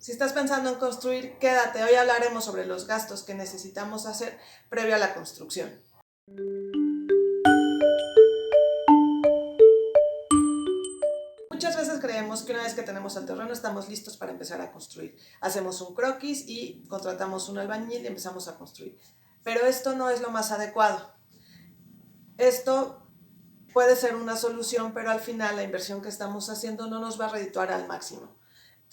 Si estás pensando en construir, quédate. Hoy hablaremos sobre los gastos que necesitamos hacer previo a la construcción. Muchas veces creemos que una vez que tenemos el terreno estamos listos para empezar a construir. Hacemos un croquis y contratamos un albañil y empezamos a construir. Pero esto no es lo más adecuado. Esto puede ser una solución, pero al final la inversión que estamos haciendo no nos va a redituar al máximo.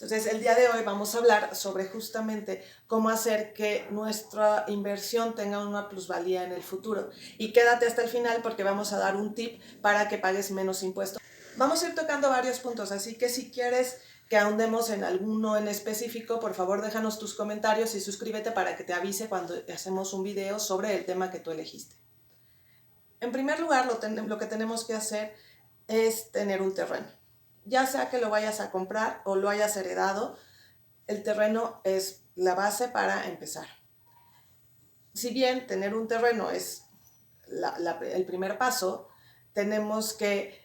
Entonces, el día de hoy vamos a hablar sobre justamente cómo hacer que nuestra inversión tenga una plusvalía en el futuro. Y quédate hasta el final porque vamos a dar un tip para que pagues menos impuestos. Vamos a ir tocando varios puntos, así que si quieres que ahondemos en alguno en específico, por favor déjanos tus comentarios y suscríbete para que te avise cuando hacemos un video sobre el tema que tú elegiste. En primer lugar, lo que tenemos que hacer es tener un terreno. Ya sea que lo vayas a comprar o lo hayas heredado, el terreno es la base para empezar. Si bien tener un terreno es el primer paso, tenemos que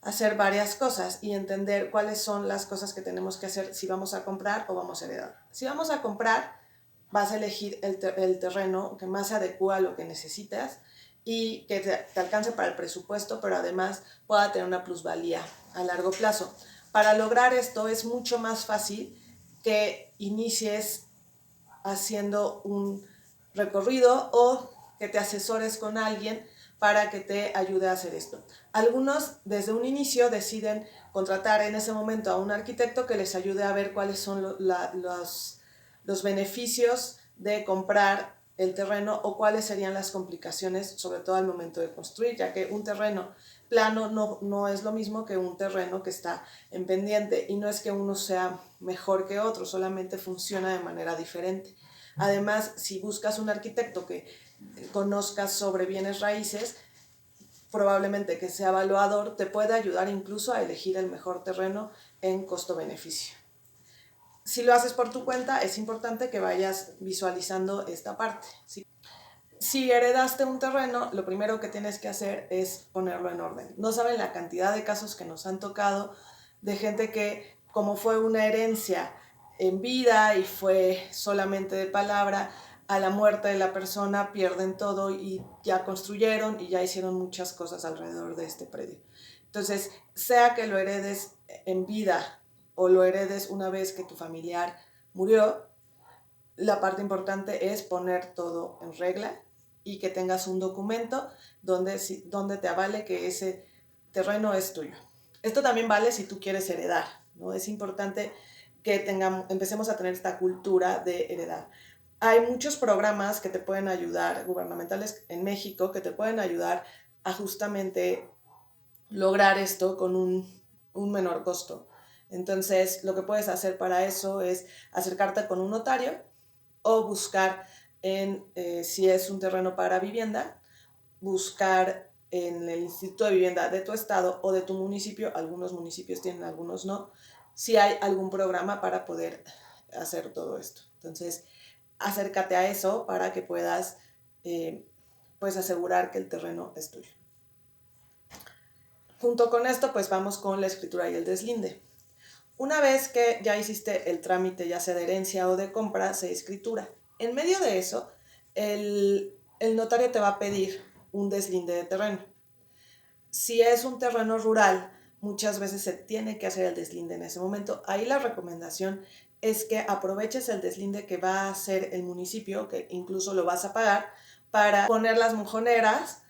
hacer varias cosas y entender cuáles son las cosas que tenemos que hacer si vamos a comprar o vamos a heredar. Si vamos a comprar, vas a elegir el terreno que más se adecua a lo que necesitas y que te alcance para el presupuesto, pero además pueda tener una plusvalía a largo plazo. Para lograr esto es mucho más fácil que inicies haciendo un recorrido o que te asesores con alguien para que te ayude a hacer esto. Algunos desde un inicio deciden contratar en ese momento a un arquitecto que les ayude a ver cuáles son los beneficios de comprar el terreno o cuáles serían las complicaciones, sobre todo al momento de construir, ya que un terreno plano no es lo mismo que un terreno que está en pendiente, y no es que uno sea mejor que otro, solamente funciona de manera diferente. Además, si buscas un arquitecto que conozcas sobre bienes raíces, probablemente que sea evaluador, te puede ayudar incluso a elegir el mejor terreno en costo-beneficio. Si lo haces por tu cuenta, es importante que vayas visualizando esta parte. Si heredaste un terreno, lo primero que tienes que hacer es ponerlo en orden. No saben la cantidad de casos que nos han tocado de gente que, como fue una herencia en vida y fue solamente de palabra, a la muerte de la persona pierden todo y ya construyeron y ya hicieron muchas cosas alrededor de este predio. Entonces, sea que lo heredes en vida o lo heredes una vez que tu familiar murió, la parte importante es poner todo en regla y que tengas un documento donde te avale que ese terreno es tuyo. Esto también vale si tú quieres heredar, ¿no? Es importante que empecemos a tener esta cultura de heredar. Hay muchos programas que te pueden ayudar, gubernamentales en México, que te pueden ayudar a justamente lograr esto con un menor costo. Entonces, lo que puedes hacer para eso es acercarte con un notario o buscar si es un terreno para vivienda, buscar en el Instituto de Vivienda de tu estado o de tu municipio, algunos municipios tienen, algunos no, si hay algún programa para poder hacer todo esto. Entonces, acércate a eso para que puedas pues asegurar que el terreno es tuyo. Junto con esto, pues vamos con la escritura y el deslinde. Una vez que ya hiciste el trámite, ya sea de herencia o de compra, se escritura. En medio de eso, el notario te va a pedir un deslinde de terreno. Si es un terreno rural, muchas veces se tiene que hacer el deslinde en ese momento. Ahí la recomendación es que aproveches el deslinde que va a hacer el municipio, que incluso lo vas a pagar, para poner las mojoneras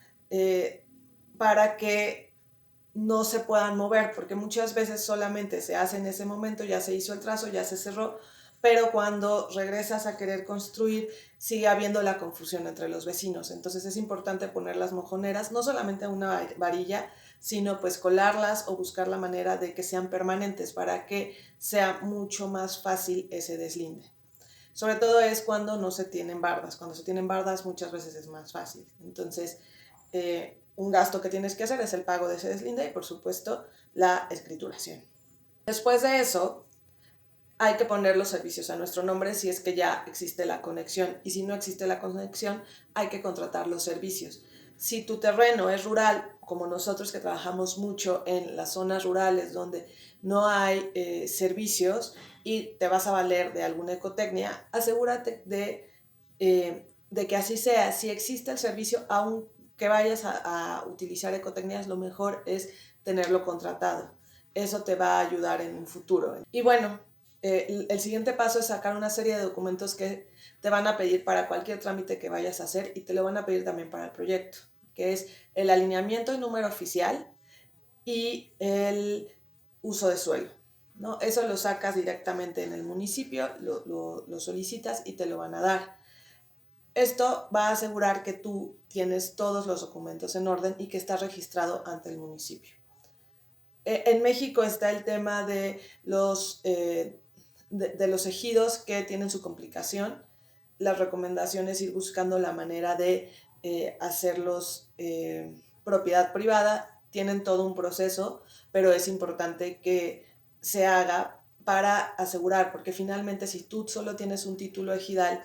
para que no se puedan mover, porque muchas veces solamente se hace en ese momento, ya se hizo el trazo, ya se cerró, pero cuando regresas a querer construir sigue habiendo la confusión entre los vecinos. Entonces es importante poner las mojoneras, no solamente a una varilla, sino pues colarlas o buscar la manera de que sean permanentes para que sea mucho más fácil ese deslinde. Sobre todo es cuando no se tienen bardas. Cuando se tienen bardas muchas veces es más fácil. Entonces, un gasto que tienes que hacer es el pago de ese deslinde y, por supuesto, la escrituración. Después de eso, hay que poner los servicios a nuestro nombre si es que ya existe la conexión. Y si no existe la conexión, hay que contratar los servicios. Si tu terreno es rural, como nosotros que trabajamos mucho en las zonas rurales donde no hay servicios, y te vas a valer de alguna ecotecnia, asegúrate de que así sea. Si existe el servicio, aunque vayas a utilizar ecotecnias, lo mejor es tenerlo contratado. Eso te va a ayudar en un futuro. Y bueno, el siguiente paso es sacar una serie de documentos que te van a pedir para cualquier trámite que vayas a hacer y te lo van a pedir también para el proyecto, que es el alineamiento y número oficial y el uso de suelo, ¿no? Eso lo sacas directamente en el municipio, lo solicitas y te lo van a dar. Esto va a asegurar que tú tienes todos los documentos en orden y que estás registrado ante el municipio. En México está el tema de los ejidos que tienen su complicación. La recomendación es ir buscando la manera de hacerlos propiedad privada. Tienen todo un proceso, pero es importante que se haga para asegurar, porque finalmente si tú solo tienes un título ejidal,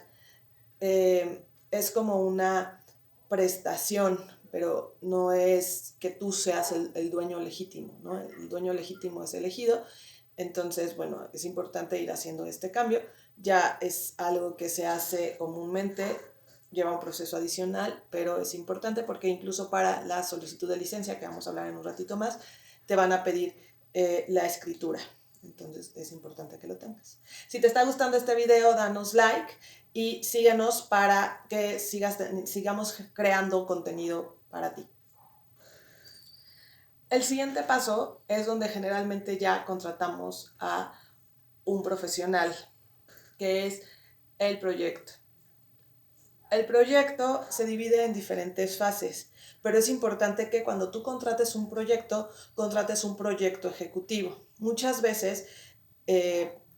es como una prestación, pero no es que tú seas el dueño legítimo, ¿no? El dueño legítimo es elegido. Entonces, bueno, es importante ir haciendo este cambio. Ya es algo que se hace comúnmente, lleva un proceso adicional, pero es importante porque incluso para la solicitud de licencia, que vamos a hablar en un ratito más, te van a pedir la escritura. Entonces es importante que lo tengas. Si te está gustando este video, danos like y síguenos para que sigamos creando contenido para ti. El siguiente paso es donde generalmente ya contratamos a un profesional, que es el proyecto. El proyecto se divide en diferentes fases, pero es importante que cuando tú contrates un proyecto ejecutivo. Muchas veces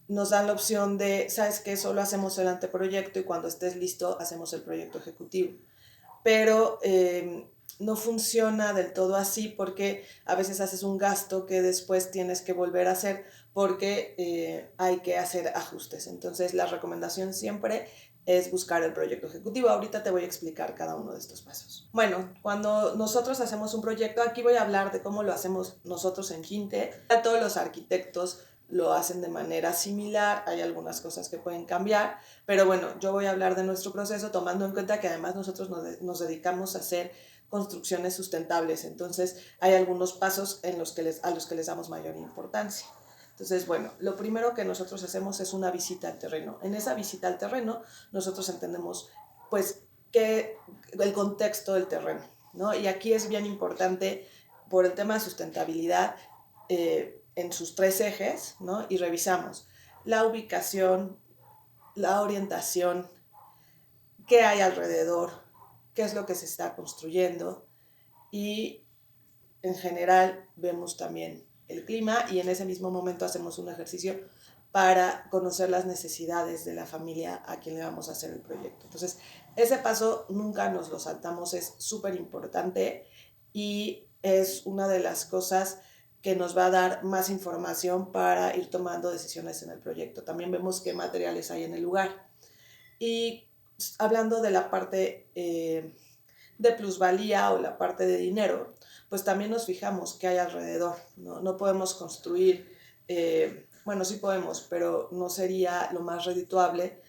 nos dan la opción de, ¿sabes qué? Solo hacemos el anteproyecto y cuando estés listo hacemos el proyecto ejecutivo. Pero no funciona del todo así porque a veces haces un gasto que después tienes que volver a hacer porque hay que hacer ajustes. Entonces la recomendación siempre es buscar el proyecto ejecutivo. Ahorita te voy a explicar cada uno de estos pasos. Bueno, cuando nosotros hacemos un proyecto, aquí voy a hablar de cómo lo hacemos nosotros en Quinte. Todos los arquitectos lo hacen de manera similar, hay algunas cosas que pueden cambiar, pero bueno, yo voy a hablar de nuestro proceso tomando en cuenta que además nosotros nos dedicamos a hacer construcciones sustentables, entonces hay algunos pasos a los que les damos mayor importancia. Entonces, bueno, lo primero que nosotros hacemos es una visita al terreno. En esa visita al terreno nosotros entendemos pues el contexto del terreno, ¿no? Y aquí es bien importante por el tema de sustentabilidad, en sus 3 ejes, ¿no? Y revisamos la ubicación, la orientación, qué hay alrededor, qué es lo que se está construyendo y en general vemos también el clima y en ese mismo momento hacemos un ejercicio para conocer las necesidades de la familia a quien le vamos a hacer el proyecto. Entonces, ese paso nunca nos lo saltamos, es súper importante y es una de las cosas que nos va a dar más información para ir tomando decisiones en el proyecto. También vemos qué materiales hay en el lugar. Y hablando de la parte de plusvalía o la parte de dinero, pues también nos fijamos qué hay alrededor. No podemos construir, bueno, sí podemos, pero no sería lo más redituable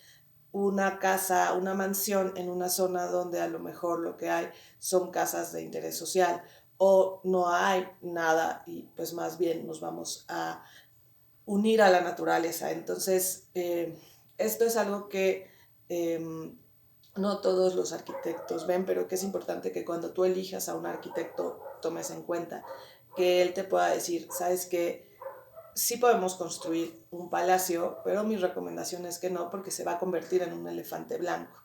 una casa, una mansión en una zona donde a lo mejor lo que hay son casas de interés social o no hay nada y pues más bien nos vamos a unir a la naturaleza. Entonces, esto es algo que no todos los arquitectos ven, pero que es importante que cuando tú elijas a un arquitecto tomes en cuenta, que él te pueda decir, ¿sabes qué? Sí podemos construir un palacio, pero mi recomendación es que no, porque se va a convertir en un elefante blanco,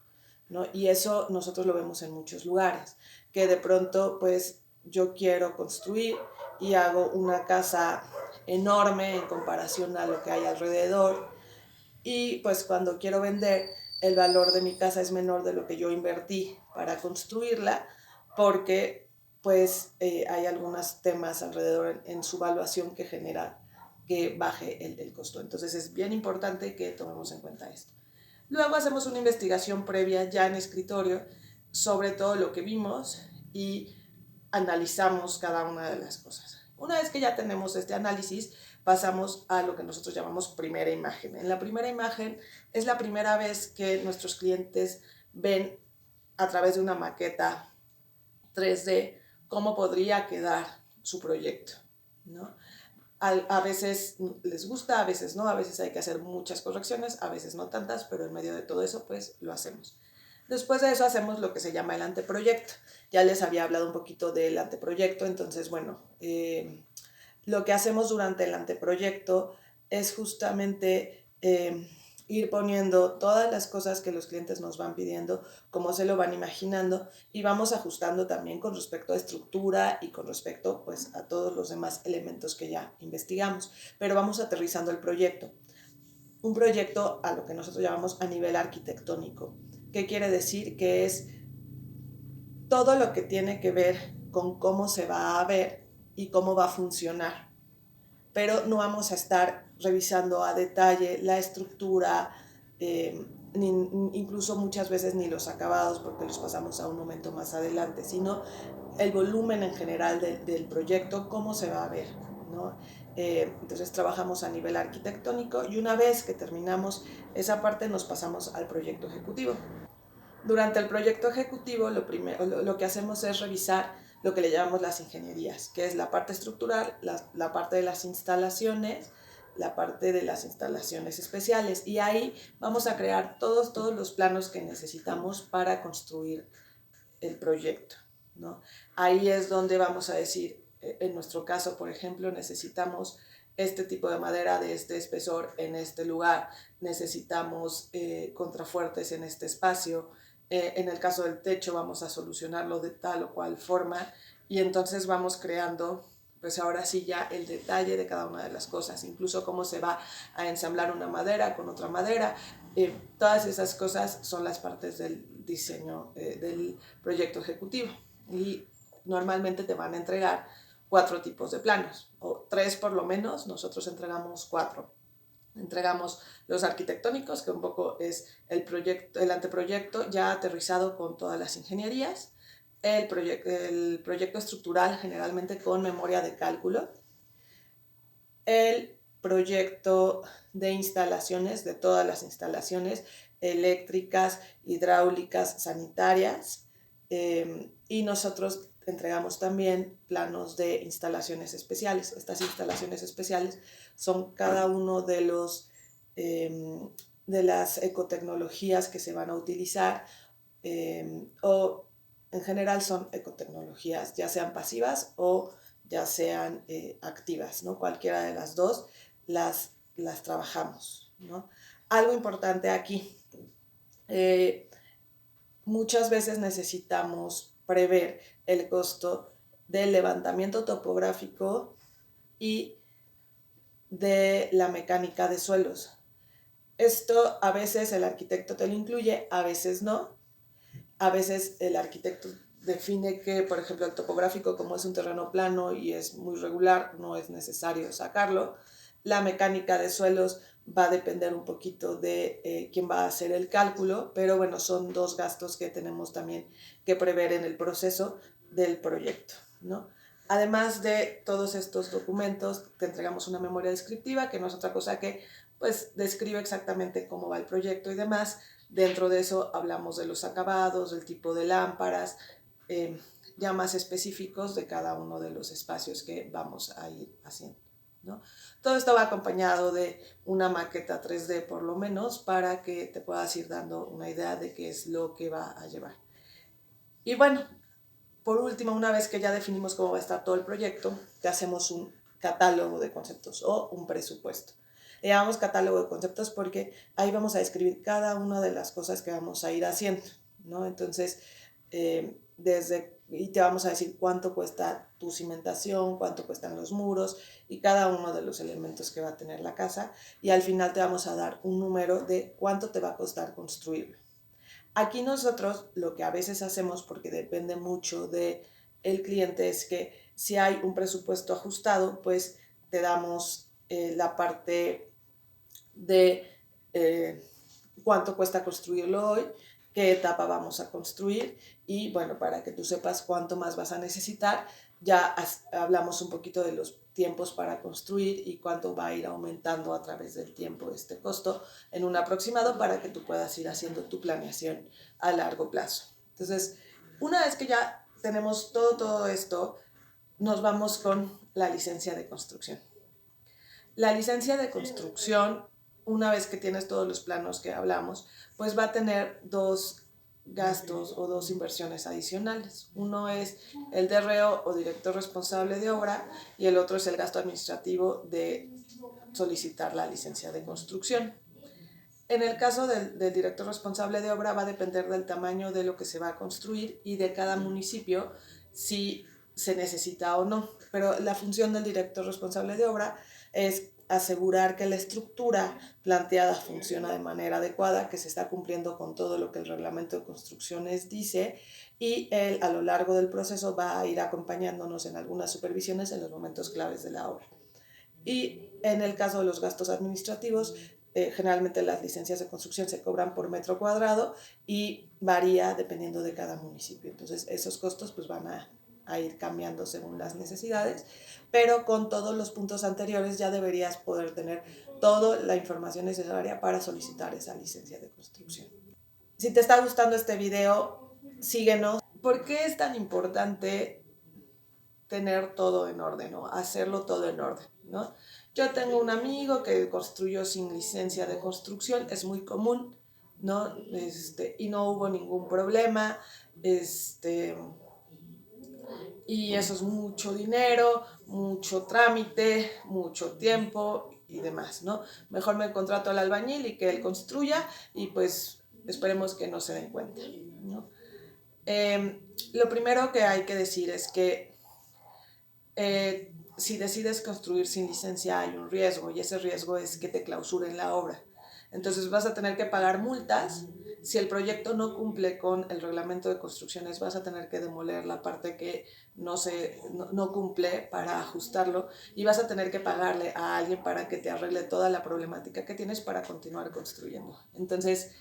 ¿no? Y eso nosotros lo vemos en muchos lugares, que de pronto, pues, yo quiero construir y hago una casa enorme en comparación a lo que hay alrededor, y pues cuando quiero vender, el valor de mi casa es menor de lo que yo invertí para construirla, porque pues hay algunos temas alrededor en su valuación que genera que baje el costo. Entonces es bien importante que tomemos en cuenta esto. Luego hacemos una investigación previa ya en escritorio sobre todo lo que vimos y analizamos cada una de las cosas. Una vez que ya tenemos este análisis, pasamos a lo que nosotros llamamos primera imagen. En la primera imagen es la primera vez que nuestros clientes ven a través de una maqueta 3D cómo podría quedar su proyecto, ¿no? A veces les gusta, a veces no, a veces hay que hacer muchas correcciones, a veces no tantas, pero en medio de todo eso pues lo hacemos. Después de eso hacemos lo que se llama el anteproyecto. Ya les había hablado un poquito del anteproyecto, entonces bueno, lo que hacemos durante el anteproyecto es justamente ir poniendo todas las cosas que los clientes nos van pidiendo, como se lo van imaginando, y vamos ajustando también con respecto a estructura y con respecto pues a todos los demás elementos que ya investigamos, pero vamos aterrizando el proyecto. Un proyecto a lo que nosotros llamamos a nivel arquitectónico. ¿Qué quiere decir? Que es todo lo que tiene que ver con cómo se va a ver y cómo va a funcionar. Pero no vamos a estar revisando a detalle la estructura, incluso muchas veces ni los acabados, porque los pasamos a un momento más adelante, sino el volumen en general del proyecto, cómo se va a ver, ¿no? Entonces trabajamos a nivel arquitectónico y una vez que terminamos esa parte nos pasamos al proyecto ejecutivo. Durante el proyecto ejecutivo lo que hacemos es revisar lo que le llamamos las ingenierías, que es la parte estructural, la parte de las instalaciones, la parte de las instalaciones especiales. Y ahí vamos a crear todos los planos que necesitamos para construir el proyecto, ¿no? Ahí es donde vamos a decir, en nuestro caso, por ejemplo, necesitamos este tipo de madera de este espesor en este lugar, necesitamos contrafuertes en este espacio, en el caso del techo vamos a solucionarlo de tal o cual forma y entonces vamos creando pues ahora sí ya el detalle de cada una de las cosas, incluso cómo se va a ensamblar una madera con otra madera. Todas esas cosas son las partes del diseño del proyecto ejecutivo y normalmente te van a entregar 4 tipos de planos, o 3 por lo menos, nosotros entregamos 4. Entregamos los arquitectónicos, que un poco es el anteproyecto ya aterrizado con todas las ingenierías, el proyecto estructural generalmente con memoria de cálculo, el proyecto de instalaciones, de todas las instalaciones eléctricas, hidráulicas, sanitarias, y nosotros entregamos también planos de instalaciones especiales. Estas instalaciones especiales son cada uno de las ecotecnologías que se van a utilizar, o en general son ecotecnologías, ya sean pasivas o ya sean activas, ¿no? Cualquiera de las dos las trabajamos, ¿no? Algo importante aquí, muchas veces necesitamos prever el costo del levantamiento topográfico y de la mecánica de suelos. Esto a veces el arquitecto te lo incluye, a veces no. A veces el arquitecto define que, por ejemplo, el topográfico, como es un terreno plano y es muy regular, no es necesario sacarlo. La mecánica de suelos va a depender un poquito de quién va a hacer el cálculo, pero bueno, son 2 gastos que tenemos también que prever en el proceso del proyecto, ¿no? Además de todos estos documentos, te entregamos una memoria descriptiva, que no es otra cosa que pues describe exactamente cómo va el proyecto y demás. Dentro de eso hablamos de los acabados, del tipo de lámparas, ya más específicos de cada uno de los espacios que vamos a ir haciendo, ¿no? Todo esto va acompañado de una maqueta 3D por lo menos para que te puedas ir dando una idea de qué es lo que va a llevar. Y bueno, por último, una vez que ya definimos cómo va a estar todo el proyecto, te hacemos un catálogo de conceptos o un presupuesto. Le llamamos catálogo de conceptos porque ahí vamos a describir cada una de las cosas que vamos a ir haciendo, ¿no? Entonces, y te vamos a decir cuánto cuesta tu cimentación, cuánto cuestan los muros y cada uno de los elementos que va a tener la casa, y al final te vamos a dar un número de cuánto te va a costar construirlo. Aquí nosotros lo que a veces hacemos, porque depende mucho del cliente, es que si hay un presupuesto ajustado, pues te damos la parte de cuánto cuesta construirlo hoy, qué etapa vamos a construir y bueno, para que tú sepas cuánto más vas a necesitar, ya hablamos un poquito de los tiempos para construir y cuánto va a ir aumentando a través del tiempo este costo en un aproximado para que tú puedas ir haciendo tu planeación a largo plazo. Entonces, una vez que ya tenemos todo esto, nos vamos con la licencia de construcción. La licencia de construcción, una vez que tienes todos los planos que hablamos, pues va a tener dos gastos o dos inversiones adicionales. Uno es el DRO o director responsable de obra y el otro es el gasto administrativo de solicitar la licencia de construcción. En el caso del director responsable de obra va a depender del tamaño de lo que se va a construir y de cada municipio si se necesita o no. Pero la función del director responsable de obra es asegurar que la estructura planteada funciona de manera adecuada, que se está cumpliendo con todo lo que el reglamento de construcciones dice y él a lo largo del proceso va a ir acompañándonos en algunas supervisiones en los momentos claves de la obra. Y en el caso de los gastos administrativos, generalmente las licencias de construcción se cobran por metro cuadrado y varía dependiendo de cada municipio. Entonces esos costos pues van a ir cambiando según las necesidades, pero con todos los puntos anteriores ya deberías poder tener toda la información necesaria para solicitar esa licencia de construcción. Si te está gustando este video, síguenos. ¿Por qué es tan importante tener todo en orden, ¿no? Hacerlo todo en orden, ¿no? Yo tengo un amigo que construyó sin licencia de construcción, es muy común, ¿no? Y no hubo ningún problema, y eso es mucho dinero, mucho trámite, mucho tiempo y demás, ¿no? Mejor me contrato al albañil y que él construya y pues esperemos que no se den cuenta, ¿no? Lo primero que hay que decir es que si decides construir sin licencia hay un riesgo y ese riesgo es que te clausuren la obra. Entonces vas a tener que pagar multas. Si el proyecto no cumple con el reglamento de construcciones, vas a tener que demoler la parte que no cumple para ajustarlo y vas a tener que pagarle a alguien para que te arregle toda la problemática que tienes para continuar construyendo. Entonces,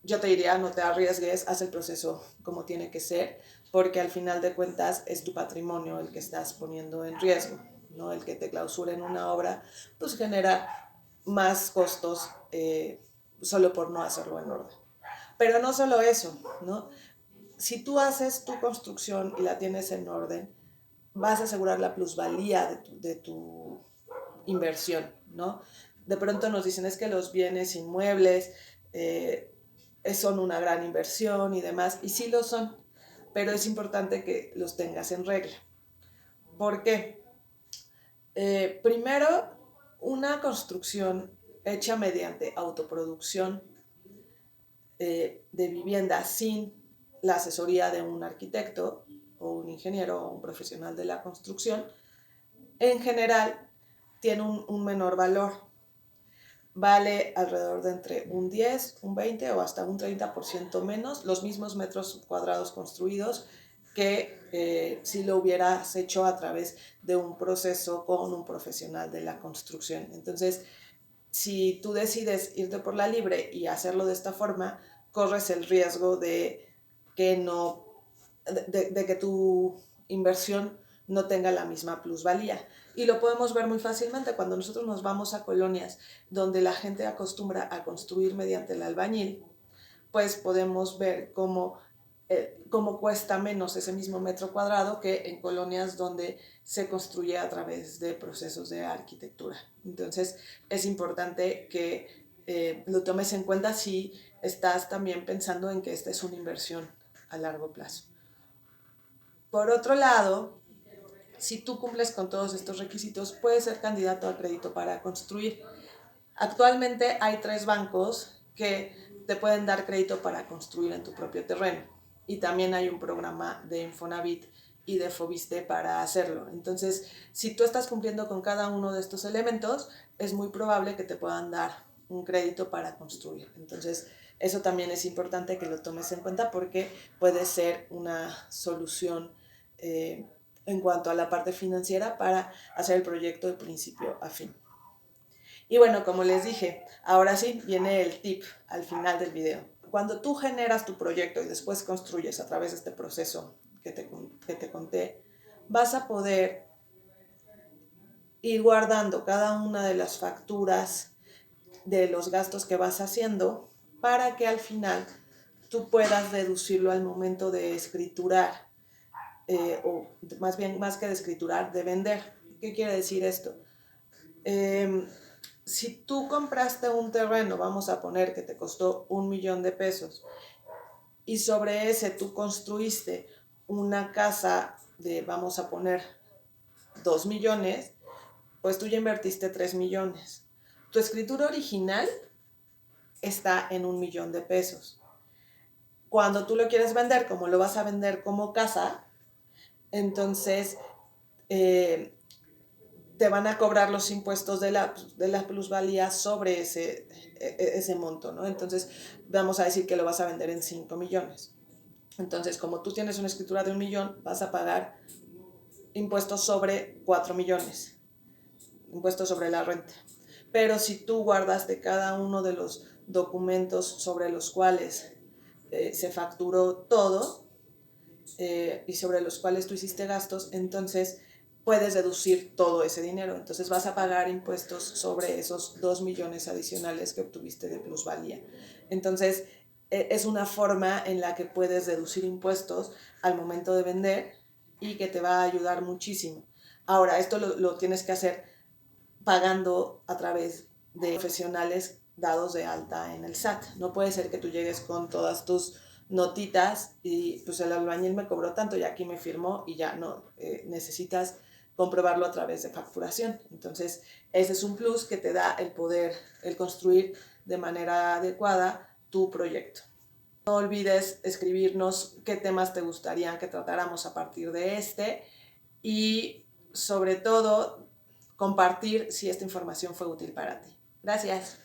yo te diría, no te arriesgues, haz el proceso como tiene que ser, porque al final de cuentas es tu patrimonio el que estás poniendo en riesgo, ¿no? El que te clausuren una obra, pues genera más costos solo por no hacerlo en orden. Pero no solo eso, ¿no? Si tú haces tu construcción y la tienes en orden, vas a asegurar la plusvalía de tu inversión, ¿no? De pronto nos dicen es que los bienes inmuebles son una gran inversión y demás, y sí lo son, pero es importante que los tengas en regla. ¿Por qué? Primero, una construcción hecha mediante autoproducción de vivienda sin la asesoría de un arquitecto o un ingeniero o un profesional de la construcción, en general tiene un menor valor. Vale alrededor de entre un 10, un 20 o hasta un 30% menos los mismos metros cuadrados construidos que si lo hubieras hecho a través de un proceso con un profesional de la construcción. Entonces, si tú decides irte por la libre y hacerlo de esta forma, corres el riesgo de que que tu inversión no tenga la misma plusvalía. Y lo podemos ver muy fácilmente cuando nosotros nos vamos a colonias donde la gente acostumbra a construir mediante el albañil, pues podemos ver cómo cuesta menos ese mismo metro cuadrado que en colonias donde se construye a través de procesos de arquitectura. Entonces es importante que lo tomes en cuenta si estás también pensando en que esta es una inversión a largo plazo. Por otro lado, si tú cumples con todos estos requisitos, puedes ser candidato a crédito para construir. Actualmente hay 3 bancos que te pueden dar crédito para construir en tu propio terreno. Y también hay un programa de Infonavit y de Fobiste para hacerlo. Entonces, si tú estás cumpliendo con cada uno de estos elementos, es muy probable que te puedan dar un crédito para construir. Entonces, eso también es importante que lo tomes en cuenta porque puede ser una solución en cuanto a la parte financiera para hacer el proyecto de principio a fin. Y bueno, como les dije, ahora sí viene el tip al final del video. Cuando tú generas tu proyecto y después construyes a través de este proceso que te conté, vas a poder ir guardando cada una de las facturas de los gastos que vas haciendo para que al final tú puedas deducirlo al momento de escriturar, o más bien, más que de escriturar, de vender. ¿Qué quiere decir esto? Si tú compraste un terreno, vamos a poner que te costó 1,000,000 de pesos, y sobre ese tú construiste una casa de, vamos a poner, 2,000,000, pues tú ya invertiste 3,000,000. Tu escritura original está en 1,000,000 de pesos. Cuando tú lo quieres vender, como lo vas a vender como casa, entonces te van a cobrar los impuestos de la plusvalía sobre ese monto, ¿no? Entonces, vamos a decir que lo vas a vender en 5,000,000. Entonces, como tú tienes una escritura de 1,000,000, vas a pagar impuestos sobre 4,000,000, impuestos sobre la renta. Pero si tú guardaste cada uno de los documentos sobre los cuales se facturó todo, y sobre los cuales tú hiciste gastos, entonces puedes deducir todo ese dinero. Entonces vas a pagar impuestos sobre esos 2,000,000 adicionales que obtuviste de plusvalía. Entonces es una forma en la que puedes deducir impuestos al momento de vender y que te va a ayudar muchísimo. Ahora, esto lo tienes que hacer pagando a través de profesionales dados de alta en el SAT. No puede ser que tú llegues con todas tus notitas y pues el albañil me cobró tanto y aquí me firmó y ya no, necesitas comprobarlo a través de facturación. Entonces, ese es un plus que te da el poder, el construir de manera adecuada tu proyecto. No olvides escribirnos qué temas te gustaría que tratáramos a partir de este, y sobre todo compartir si esta información fue útil para ti. Gracias.